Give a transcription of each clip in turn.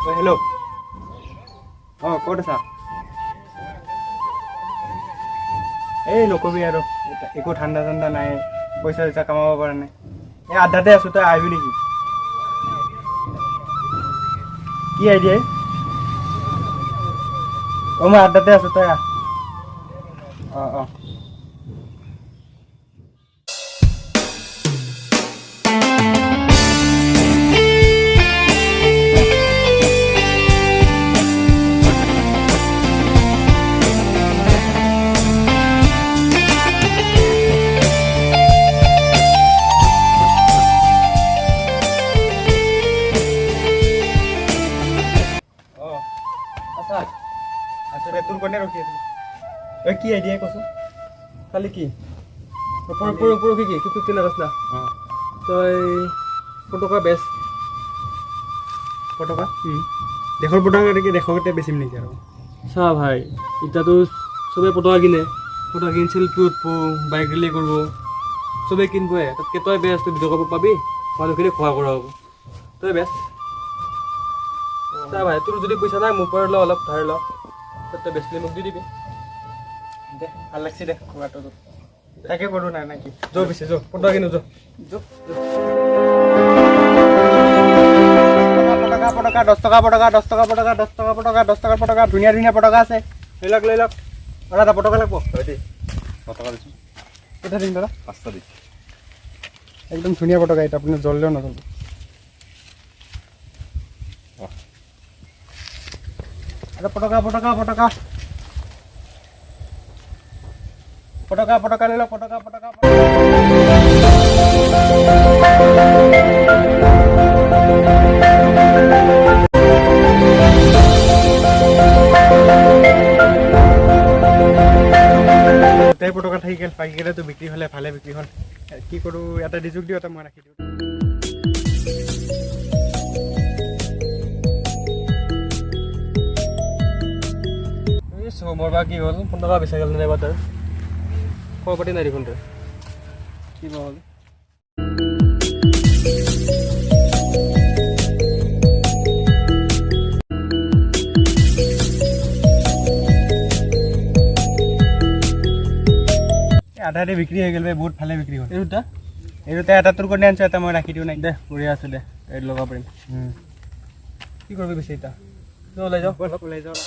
hello' অঁ ক'ত আছা এই নকবি আৰু একো ঠাণ্ডা ঠাণ্ডা নাই পইচা চইচা কামাব পৰা নাই এই আড্ডাতে আছোঁ তই আহিবি নেকি কি আইডিয়া অঁ মই আড্ডাতে আছোঁ তই আহ অঁ অঁ তোৰ কাৰণে ৰখি আছিলোঁ তই কি আইডিয়া কচোন কালি কি পৰহি কি 15 আগষ্ট না তই পটকা বেচ পটকা দেশৰ পটকা দেশতে বেচিম নেকি আৰু চা ভাই এতিয়াতো চবে পটকা কিনে পটকা কিনি চেল্ফি উঠব বাইক ৰেলি কৰিব চবে কিনবই তাতকৈ তই বেচ তই ভিডিঅ' কৰিব পাবি মানুহখিনি সহায় কৰা হ'ব তই বেচ চা ভাই তোৰ যদি পইচা নাই মোৰ পৰা ল অলপ ধাৰ ল তই বেচলি মোক দি দিবি দে ভাল লাগছে দে খোৱাটো তাকে কৰোঁ নাই নাকি যৌ পিছে যৌ পটকা কিনো যৌ পটকা 10 টকা পটকা 10 টকা পটকা 10 টকা পটকা 10 টকা পটকা ধুনীয়া ধুনীয়া পটকা আছে লৈ লওক দাদা পটকা লাগব পটকা দিছোঁ কেইটা দিম দাদা 5টা দিছোঁ একদম ধুনীয়া পটকা এটা আপুনি জ্বললেও নজ্বলব এটা পটকা পটকা পটকা পটকা পটকা লৈ লওক পটকা পটকা গোটেই পটকা থাকি গ'ল বাকী কেইটাতো বিক্ৰী হ'লে ভালে বিক্ৰী হ'ল কি কৰোঁ এটা ডিজুক দিওঁ এটা মই ৰাখি দিওঁ মোৰ বা কি হ'ল 15 টকা বেচা গ'ল নাইবা তাৰ খবৰ পাতি নাই দেখোন তই কি বা হ'ল আধাতে বিক্ৰী হৈ গ'ল বহুত ভালে বিক্ৰী হ'ল এই দুটা এটা তোৰ কাৰণে আনিছোঁ এটা মই ৰাখি দিওঁ নাই দে বঢ়িয়া আছে দে এইটো লগাব পাৰিম কি কৰিবি পিছে এতিয়া ওলাই যাওঁ অলপ ওলাই যাওঁ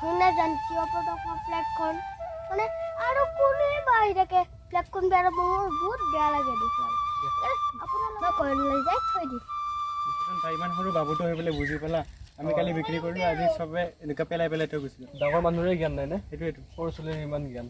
ধুনীয়া জাতীয় পতাকা ফ্লেগখন মানে আৰু কোনে বাহি থাকে ফ্লেগখন বেয়া মোৰ বহুত বেয়া লাগে দেখি আপোনালোকে কইন লৈ যায় থৈ দি ইমান সৰু বাবুটো হৈ পেলাই বুজি পেলা আমি কালি বিক্ৰী কৰিলোঁ আজি চবে এনেকুৱা পেলাই থৈ গৈছিলোঁ ডাঙৰ মানুহৰে জ্ঞান নাই নে সেইটোৱেইটো সৰু ছোৱালীৰ ইমান জ্ঞান